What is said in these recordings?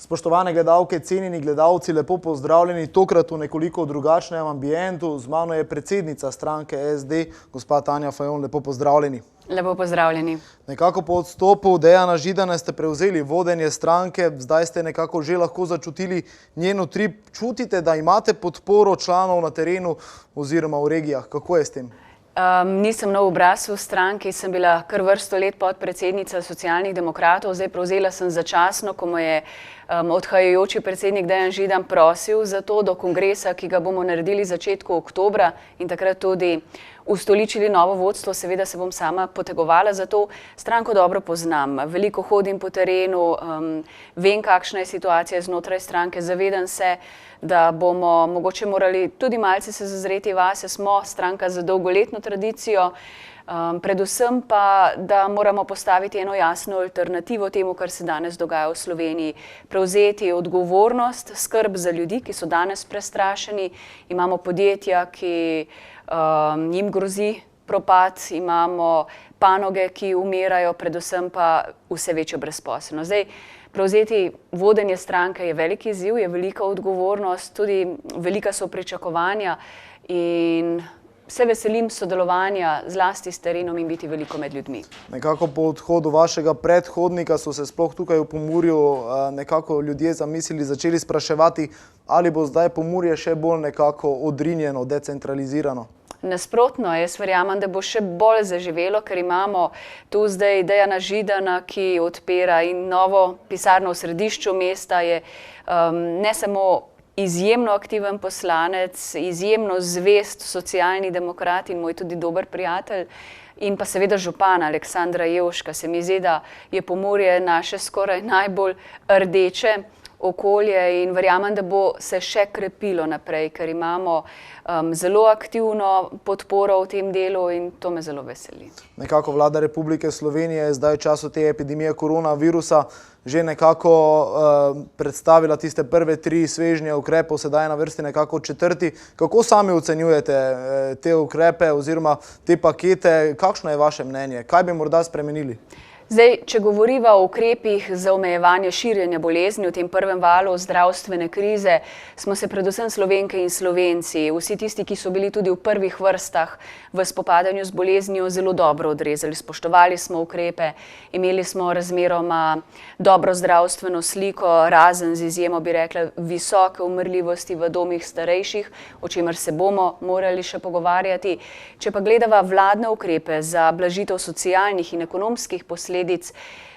Spoštovane gledalke, cenjeni gledalci, lepo pozdravljeni, tokrat v nekoliko drugačnem ambientu. Z mano je predsednica stranke SD, gospa Tanja Fajon, lepo pozdravljeni. Lepo pozdravljeni. Nekako po odstopu Dejana Židana ste prevzeli vodenje stranke, zdaj ste nekako že lahko začutili njen utrip. Čutite, da imate podporo članov na terenu oziroma v regijah? Kako je s tem? Nisem nov obraz v stranki, sem bila kar vrsto let podpredsednica Socialnih demokratov, zdaj prevzela sem začasno, ko me je odhajajoči predsednik Dejan Židan prosil za to do kongresa, ki ga bomo naredili v začetku oktobra in takrat tudi ustoličili novo vodstvo. Seveda se bom sama potegovala za to. Stranko dobro poznam, veliko hodim po terenu, vem, kakšna je situacija znotraj stranke, zavedam se, da bomo mogoče morali tudi malce se zazreti vase, smo stranka z dolgoletno tradicijo, predvsem pa, da moramo postaviti eno jasno alternativo temu, kar se danes dogaja v Sloveniji. Prevzeti odgovornost, skrb za ljudi, ki so danes prestrašeni. Imamo podjetja, ki jim grozi propad, imamo panoge, ki umirajo, predvsem pa vse večjo brezposelnost. Zdaj, prevzeti vodenje stranke je velik izziv, je velika odgovornost, tudi velika so pričakovanja in se veselim sodelovanja zlasti s terenom in biti veliko med ljudmi. Nekako po odhodu vašega predhodnika so se sploh tukaj v Pomurju nekako ljudje zamislili, začeli spraševati, ali bo zdaj Pomurje še bolj nekako odrinjeno, decentralizirano? Nasprotno, jaz verjamem, da bo še bolj zaživelo, ker imamo tu zdaj Dejana Židana, ki odpira in novo pisarno v središču mesta, je ne samo izjemno aktiven poslanec, izjemno zvest socialni demokrat in moj tudi dober prijatelj, in pa seveda župan Aleksandra Jevška. Se mi zdi, da je Pomurje naše skoraj najbolj rdeče okolje in verjamem, da bo se še krepilo naprej, ker imamo zelo aktivno podporo v tem delu in to me zelo veseli. Nekako vlada Republike Slovenije je zdaj v času te epidemije koronavirusa že nekako predstavila tiste prve 3 svežnje ukrepov, sedaj je na vrsti nekako 4. Kako sami ocenjujete te ukrepe oziroma te pakete? Kakšno je vaše mnenje? Kaj bi morda spremenili? Zdaj, če govoriva o ukrepih za omejevanje širjenja bolezni v tem prvem valu zdravstvene krize, smo se predvsem Slovenke in Slovenci, vsi tisti, ki so bili tudi v prvih vrstah v spopadanju z boleznijo, zelo dobro odrezali. Spoštovali smo ukrepe, imeli smo razmeroma dobro zdravstveno sliko, razen z izjemo, bi rekla, visoke umrljivosti v domih starejših, o čemer se bomo morali še pogovarjati. Če pa gledava vladne ukrepe za blažitev socialnih in ekonomskih posledic,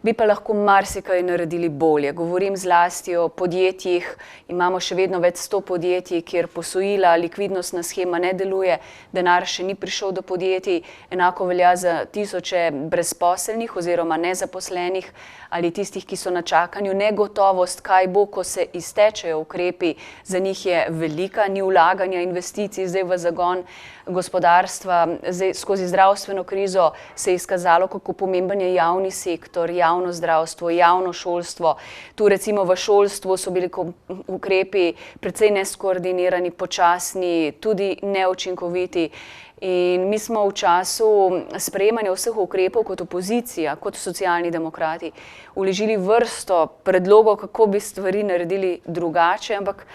bi pa lahko marsikaj naredili bolje. Govorim zlasti o podjetjih, imamo še vedno več 100 podjetij, kjer posojila, likvidnostna shema ne deluje, denar še ni prišel do podjetij, enako velja za tisoče brezposelnih oziroma nezaposlenih ali tistih, ki so na čakanju. Negotovost, kaj bo, ko se iztečejo ukrepi, za njih je velika, ni vlaganja investicij zdaj v zagon gospodarstva. Zdaj, skozi zdravstveno krizo se je izkazalo, kako pomemben je javni sektor, javno zdravstvo, javno šolstvo. Tu recimo v šolstvu so bili ukrepi precej neskoordinirani, počasni, tudi neučinkoviti. In mi smo v času sprejemanja vseh ukrepov kot opozicija, kot socialni demokrati, vložili vrsto predlogov, kako bi stvari naredili drugače, ampak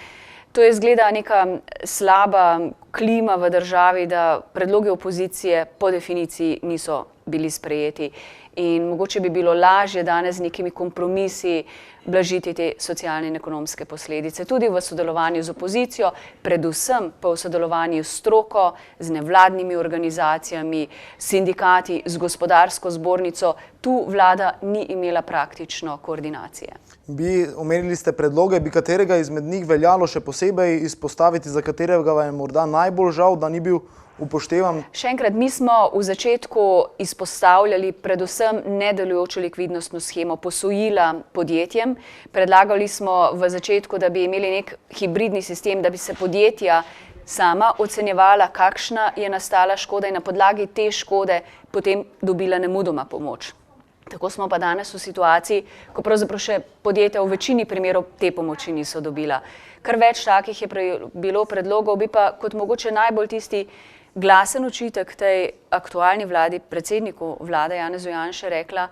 to je izgleda neka slaba klima v državi, da predlogi opozicije po definiciji niso bili sprejeti. In mogoče bi bilo lažje danes z nekimi kompromisi blažiti te socialne in ekonomske posledice, tudi v sodelovanju z opozicijo, predvsem pa v sodelovanju s stroko, z nevladnimi organizacijami, sindikati, z gospodarsko zbornico. Tu vlada ni imela praktično koordinacije. Omenili ste predloge, bi katerega izmed njih veljalo še posebej izpostaviti, za katerega vam je morda najbolj žal, da ni bil upoštevan? Še enkrat, mi smo v začetku izpostavljali predvsem nedelujočo likvidnostno shemo, posojila podjetjem. Predlagali smo v začetku, da bi imeli nek hibridni sistem, da bi se podjetja sama ocenjevala, kakšna je nastala škoda in na podlagi te škode potem dobila nemudoma pomoč. Tako smo pa danes v situaciji, ko pravzaprav še podjetja v večini primerov te pomoči niso dobila. Kar več takih je bilo predlogov, bi pa kot mogoče najbolj tisti glasen očitek tej aktualni vladi, predsedniku vlade Janezu Janše rekla,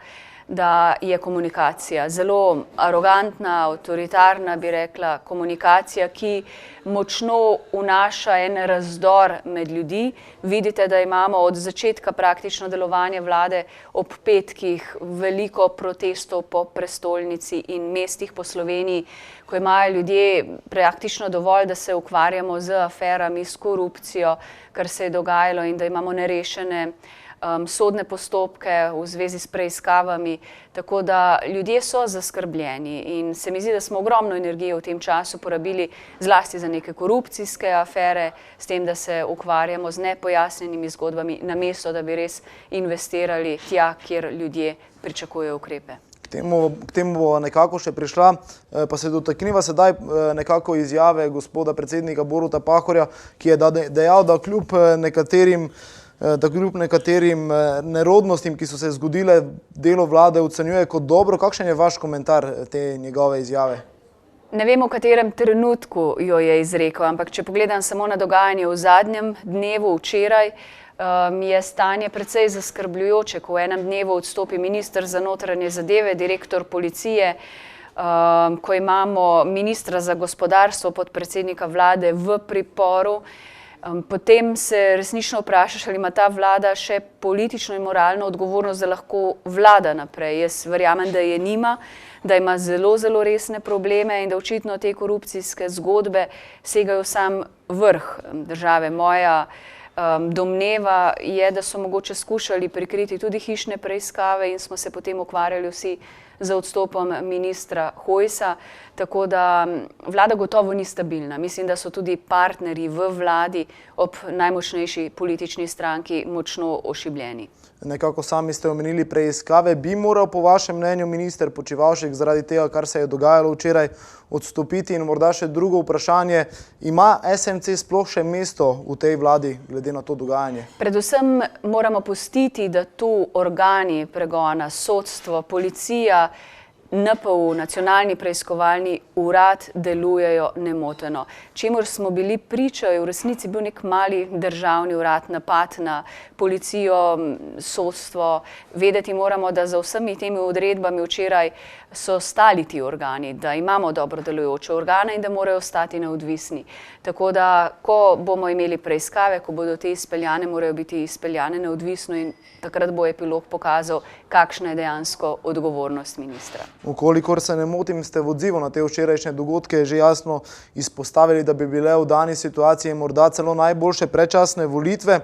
da je komunikacija zelo arogantna, avtoritarna, bi rekla, komunikacija, ki močno vnaša en razdor med ljudi. Vidite, da imamo od začetka praktično delovanja vlade ob petkih veliko protestov po prestolnici in mestih po Sloveniji, ko imajo ljudje praktično dovolj, da se ukvarjamo z aferami, s korupcijo, kar se je dogajalo, in da imamo nerešene sodne postopke v zvezi s preiskavami, tako da ljudje so zaskrbljeni in se mi zdi, da smo ogromno energije v tem času porabili zlasti za neke korupcijske afere, s tem, da se ukvarjamo z nepojasnjenimi zgodbami, namesto da bi res investirali tja, kjer ljudje pričakujejo ukrepe. K temu bo nekako še prišla, pa se dotakniva sedaj nekako izjave gospoda predsednika Boruta Pahorja, ki je dejal, da kljub nekaterim nerodnostim, ki so se zgodile, delo vlade ocenjuje kot dobro. Kakšen je vaš komentar te njegove izjave? Ne vem, v katerem trenutku jo je izrekel, ampak če pogledam samo na dogajanje v zadnjem dnevu, včeraj, je stanje precej zaskrbljujoče, ko v enem dnevu odstopi minister za notranje zadeve, direktor policije, ko imamo ministra za gospodarstvo, podpredsednika vlade v priporu. Potem se resnično vprašaš, ali ima ta vlada še politično in moralno odgovornost, da lahko vlada naprej. Jaz verjamem, da je nima, da ima zelo, zelo resne probleme in da očitno te korupcijske zgodbe segajo sam vrh države. Moja domneva je, da so mogoče skušali prikriti tudi hišne preiskave in smo se potem ukvarjali vsi za odstopom ministra Hojsa, tako da vlada gotovo ni stabilna. Mislim, da so tudi partnerji v vladi ob najmočnejši politični stranki močno ošibljeni. Nekako sami ste omenili preiskave. Bi moral po vašem mnenju minister Počivalšek zaradi tega, kar se je dogajalo včeraj, odstopiti? In morda še drugo vprašanje, ima SMC sploh še mesto v tej vladi glede na to dogajanje? Predvsem moramo pustiti, da tu organi pregona, sodstvo, policija, NPU, Nacionalni preiskovalni urad, delujejo nemoteno. Čemur smo bili priča, je v resnici bil nek mali državni urad, napad na policijo, sodstvo. Vedeti moramo, da za vsemi temi odredbami včeraj so stali ti organi, da imamo dobro delujoče organe in da morajo ostati neodvisni. Tako da, ko bomo imeli preiskave, ko bodo te izpeljane, morajo biti izpeljane neodvisno in takrat bo epilog pokazal, kakšna je dejansko odgovornost ministra. Ukolikor se ne motim, ste v odzivu na te včerajšnje dogodke že jasno izpostavili, da bi bile v dani situaciji morda celo najboljše predčasne volitve.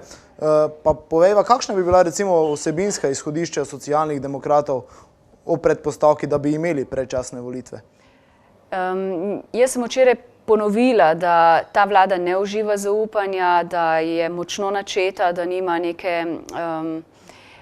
Pa povejva, kakšna bi bila recimo vsebinska izhodišča Socialnih demokratov o predpostavki, da bi imeli predčasne volitve? Jaz sem včeraj ponovila, da ta vlada ne uživa zaupanja, da je močno načeta, da nima neke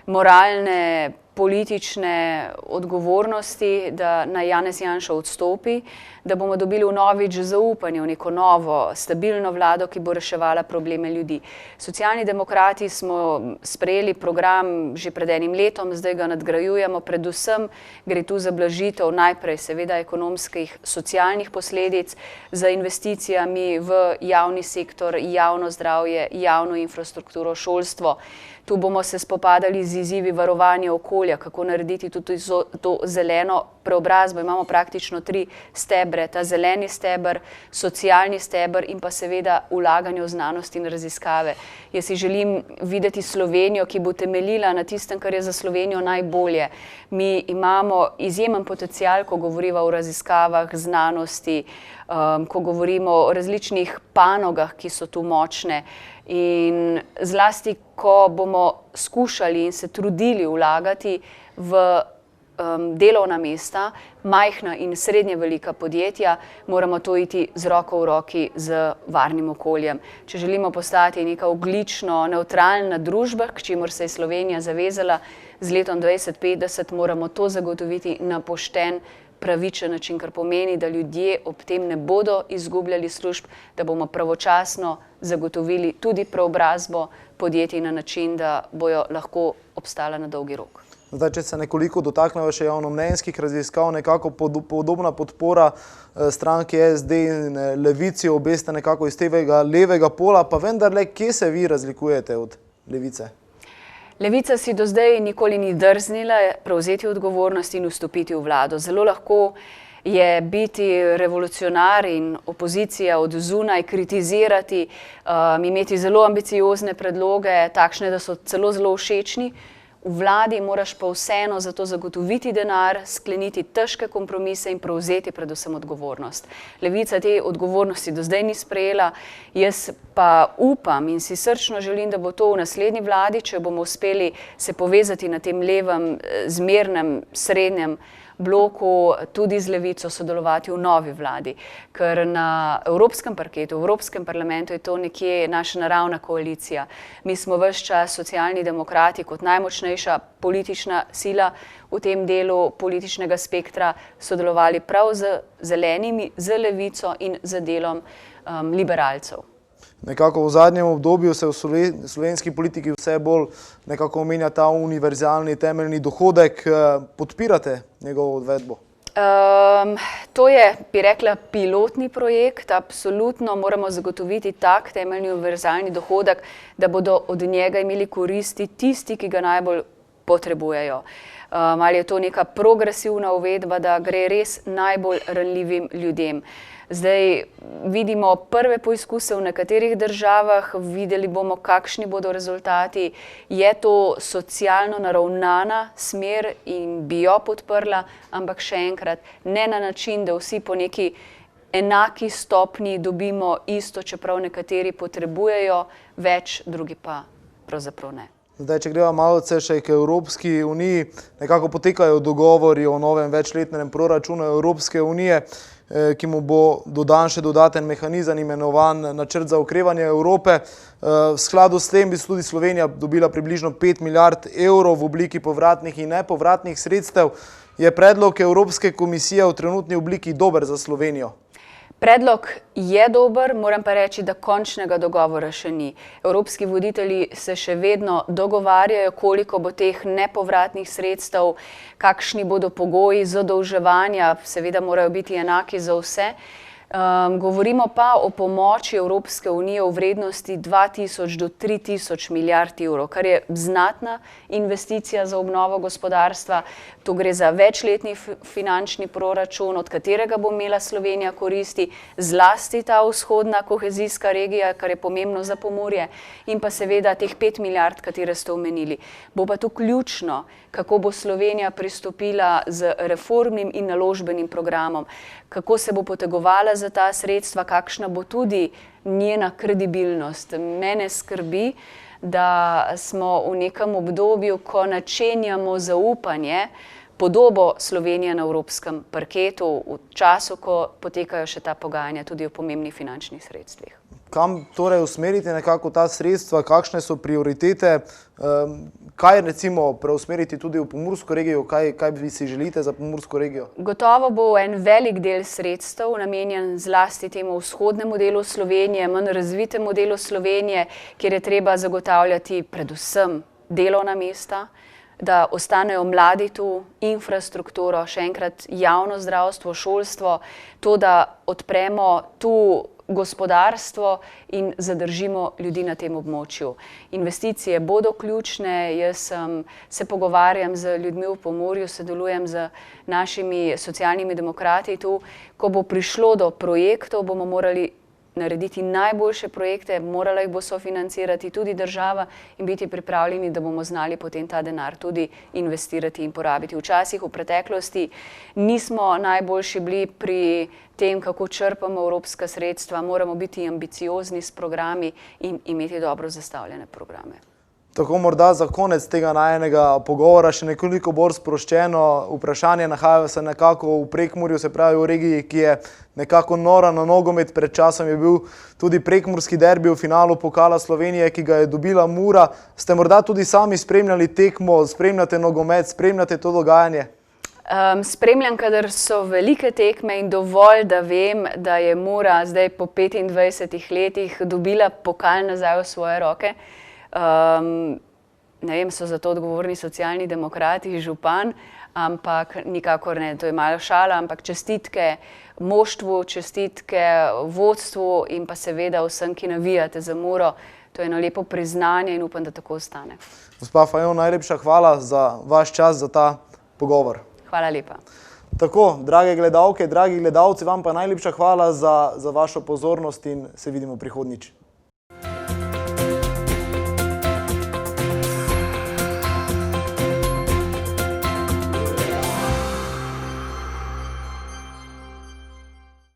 moralne, politične odgovornosti, da naj Janez Janša odstopi, da bomo dobili vnovič zaupanje v neko novo, stabilno vlado, ki bo reševala probleme ljudi. Socialni demokrati smo sprejeli program že pred enim letom, zdaj ga nadgrajujemo, predvsem gre tu za blažitev najprej seveda ekonomskih, socialnih posledic, za investicijami v javni sektor, javno zdravje, javno infrastrukturo, šolstvo. Tu bomo se spopadali z izzivi varovanja okolja, kako narediti tudi to zeleno preobrazbo. Imamo praktično 3 stebre, ta zeleni steber, socialni steber in pa seveda vlaganje v znanost in raziskave. Jaz si želim videti Slovenijo, ki bo temeljila na tistem, kar je za Slovenijo najbolje. Mi imamo izjemen potencial, ko govoriva o raziskavah, znanosti, ko govorimo o različnih panogah, ki so tu močne. In zlasti, ko bomo skušali in se trudili vlagati v delovna mesta, majhna in srednje velika podjetja, moramo to iti z roko v roki z varnim okoljem. Če želimo postati neka ogljično nevtralna družba, k čemur se je Slovenija zavezala z letom 2050, moramo to zagotoviti na pošten, pravičen način, kar pomeni, da ljudje ob tem ne bodo izgubljali služb, da bomo pravočasno zagotovili tudi preobrazbo podjetij na način, da bojo lahko obstala na dolgi rok. Zdaj, če se nekoliko dotaknemo še javnomnenjskih raziskav, nekako podobna podpora stranki SD in Levici, obe ste nekako iz tega levega pola, pa vendarle, kje se vi razlikujete od Levice? Levica si do zdaj nikoli ni drznila prevzeti odgovornost in vstopiti v vlado. Zelo lahko je biti revolucionar in opozicija od zunaj, kritizirati, imeti zelo ambiciozne predloge, takšne, da so celo zelo všečni. V vladi moraš pa vseeno za to zagotoviti denar, skleniti težke kompromise in prevzeti predvsem odgovornost. Levica te odgovornosti do zdaj ni sprejela, jaz pa upam in si srčno želim, da bo to v naslednji vladi, če bomo uspeli se povezati na tem levem, zmernem, srednjem bloku, tudi z Levico sodelovati v novi vladi. Ker na evropskem parketu, v Evropskem parlamentu je to nekje naša naravna koalicija. Mi smo ves čas socialni demokrati kot najmočnejša politična sila v tem delu političnega spektra sodelovali prav z zelenimi, z Levico in z delom liberalcev. Nekako v zadnjem obdobju se v slovenski politiki vse bolj nekako omenja ta univerzalni temeljni dohodek. Podpirate njegovo uvedbo? To je, bi rekla, pilotni projekt. Absolutno moramo zagotoviti tak temeljni univerzalni dohodek, da bodo od njega imeli koristi tisti, ki ga najbolj potrebujejo. Ali je to neka progresivna uvedba, da gre res najbolj ranljivim ljudem. Zdaj vidimo prve poizkuse v nekaterih državah, videli bomo, kakšni bodo rezultati. Je to socialno naravnana smer in bi jo podprla, ampak še enkrat, ne na način, da vsi po neki enaki stopnji dobimo isto, čeprav nekateri potrebujejo več, drugi pa pravzaprav ne. Zdaj, če greva malce še k Evropski uniji, nekako potekajo dogovori o novem večletnem proračunu Evropske unije, ki mu bo dodan še dodaten mehanizem imenovan načrt za okrevanje Evrope. V skladu s tem bi tudi Slovenija dobila približno 5 milijard evrov v obliki povratnih in nepovratnih sredstev. Je predlog Evropske komisije v trenutni obliki dober za Slovenijo? Predlog je dober, moram pa reči, da končnega dogovora še ni. Evropski voditelji se še vedno dogovarjajo, koliko bo teh nepovratnih sredstev, kakšni bodo pogoji zadolževanja, seveda morajo biti enaki za vse. Govorimo pa o pomoči Evropske unije v vrednosti 2000 do 3000 milijard evrov, kar je znatna investicija za obnovo gospodarstva. To gre za večletni finančni proračun, od katerega bo imela Slovenija koristi, zlasti ta vzhodna kohezijska regija, kar je pomembno za Pomurje, in pa seveda teh 5 milijard, katere ste omenili. Bo pa to ključno, kako bo Slovenija pristopila z reformnim in naložbenim programom, kako se bo potegovala za ta sredstva, kakšna bo tudi njena kredibilnost. Mene skrbi, da smo v nekem obdobju, ko načenjamo zaupanje, podobo Slovenije na evropskem parketu, v času, ko potekajo še ta pogajanja tudi o pomembnih finančnih sredstvih. Kam torej usmeriti nekako ta sredstva, kakšne so prioritete, kaj recimo preusmeriti tudi v Pomursko regijo, kaj vi si želite za Pomursko regijo? Gotovo bo en velik del sredstev namenjen zlasti temu vzhodnemu delu Slovenije, manj razvitemu delu Slovenije, kjer je treba zagotavljati predvsem delovna mesta, da ostanejo mladi tu, infrastrukturo, še enkrat javno zdravstvo, šolstvo, to, da odpremo tu gospodarstvo in zadržimo ljudi na tem območju. Investicije bodo ključne, jaz se pogovarjam z ljudmi v Pomurju, sodelujem z našimi socialnimi demokrati tu. Ko bo prišlo do projektov, bomo morali narediti najboljše projekte, morala jih bo sofinancirati tudi država in biti pripravljeni, da bomo znali potem ta denar tudi investirati in porabiti. Včasih v preteklosti nismo najboljši bili pri tem, kako črpamo evropska sredstva, moramo biti ambiciozni s programi in imeti dobro zastavljene programe. Tako morda za konec tega najinega pogovora še nekoliko bolj sproščeno vprašanje. Nahajajo se nekako v Prekmurju, se pravi v regiji, ki je nekako nora na nogomet. Pred časom je bil tudi prekmurski derbi v finalu Pokala Slovenije, ki ga je dobila Mura. Ste morda tudi sami spremljali tekmo, spremljate nogomet, spremljate to dogajanje? Spremljam, kadar so velike tekme in dovolj, da vem, da je Mura zdaj po 25 letih dobila pokal nazaj v svoje roke. Ne vem, so za to odgovorni socialni demokrati, župan, ampak nikakor ne, to je malo šala, ampak čestitke moštvu, čestitke vodstvu in pa seveda vsem, ki navijate za Muro. To je eno lepo priznanje in upam, da tako ostane. Gospa Fajon, najlepša hvala za vaš čas, za ta pogovor. Hvala lepa. Tako, drage gledalke, dragi gledalci, vam pa najlepša hvala za vašo pozornost in se vidimo prihodnjič.